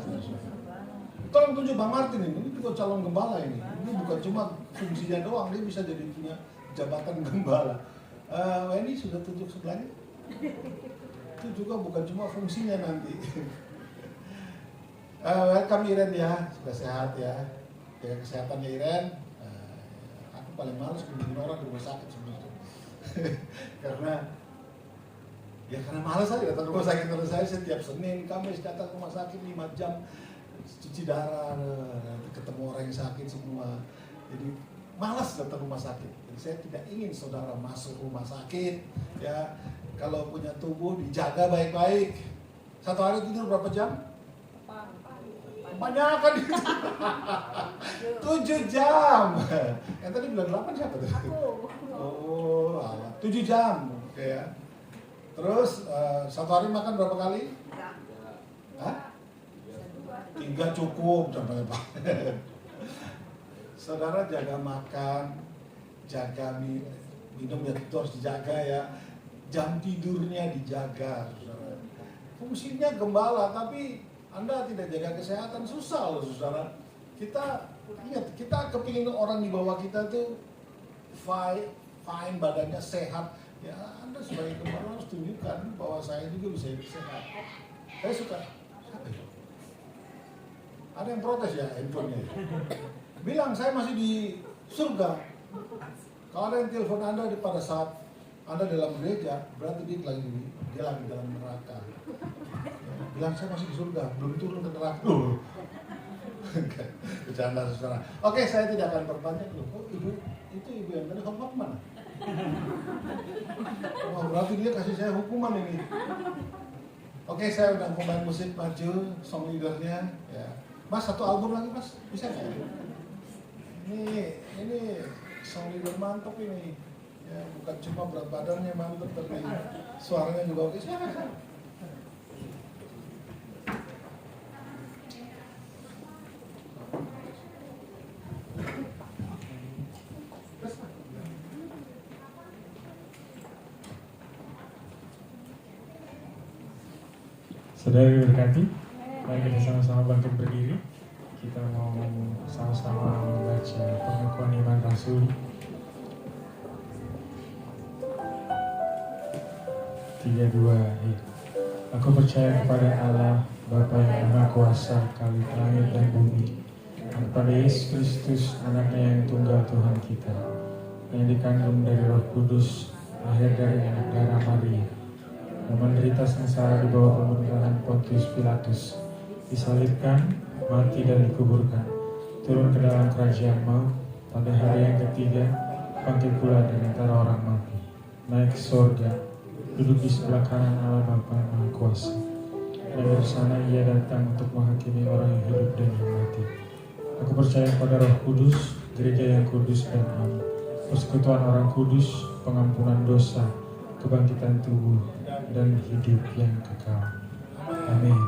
Tolong tunjuk Bang Martin ini juga calon gembala ini. Ini bukan cuma fungsinya doang, dia bisa jadi punya jabatan gembala. Ini sudah tunjuk sebelahnya. Itu juga bukan cuma fungsinya nanti. Welcome Iren ya, sudah sehat ya. Jaga kesehatannya Iren. Aku paling males kunjungin orang di rumah sakit sebenarnya. Karena malas aja datang ke rumah sakit. Terus saya setiap Senin, Kamis datang ke rumah sakit 5 jam, cuci darah, ketemu orang yang sakit semua. Jadi malas datang ke rumah sakit. Jadi saya tidak ingin saudara masuk rumah sakit. Ya, kalau punya tubuh dijaga baik-baik. Satu hari tidur berapa jam? Kebanyakan itu. 7 jam. Yang tadi bilang 8 siapa tadi? Oh, 7 jam. Oke ya. Terus satu hari makan berapa kali? 3 cukup sampai Pak. Saudara jaga makan, jaga minum ya itu harus dijaga ya. Jam tidurnya dijaga, saudara. Fungsinya gembala, tapi Anda tidak jaga kesehatan susah loh, saudara. Kita ingat, kita kepingin orang di bawah kita tuh fine, badannya sehat. Ya, Anda sebagai gembala harus tunjukkan bahwa saya juga bisa hidup sehat. Saya suka. Ada yang protes ya handphonenya. Bilang saya masih di surga. Kalau ada yang telepon Anda pada saat Anda dalam gereja, berarti dia lagi dalam neraka. Bilang saya masih di surga, belum turun ke neraka. Bercanda saudara. Oke, saya tidak akan berpanjang. Kok ibu yang tadi khotbah mana? Wah, berarti dia kasih saya hukuman ini. Oke, saya udah pemain musik maju, song leadernya. Ya. Mas, satu album lagi mas, bisa nggak? Ini sang leader mantap ini. Ya, bukan cuma berat badannya mantap, tapi suaranya juga oke. Silakan. Saudara diberkati, mari kita sama-sama bangkit berdiri. Kita mau sama-sama membaca pengakuan iman rasuli 3:2. Aku percaya kepada Allah, Bapa yang Maha Kuasa, Khalid langit dan bumi, dan kepada Yesus Kristus, anaknya yang tunggal Tuhan kita, yang dikandung dari Roh Kudus, lahir dari anak darah Maria, yang menderita sengsara di bawah pemerintahan Pontius Pilatus, disalibkan, mati dan dikuburkan, turun ke dalam kerajaan maut, pada hari yang ketiga bangkit pula dari antara orang mati, naik ke surga, duduk di sebelah kanan Allah Bapa yang Maha Kuasa, dan dari sana ia datang untuk menghakimi orang yang hidup dan yang mati. Aku percaya pada Roh Kudus, gereja yang kudus dan am, persekutuan orang kudus, pengampunan dosa, kebangkitan tubuh, dan hidup yang kekal. Amin.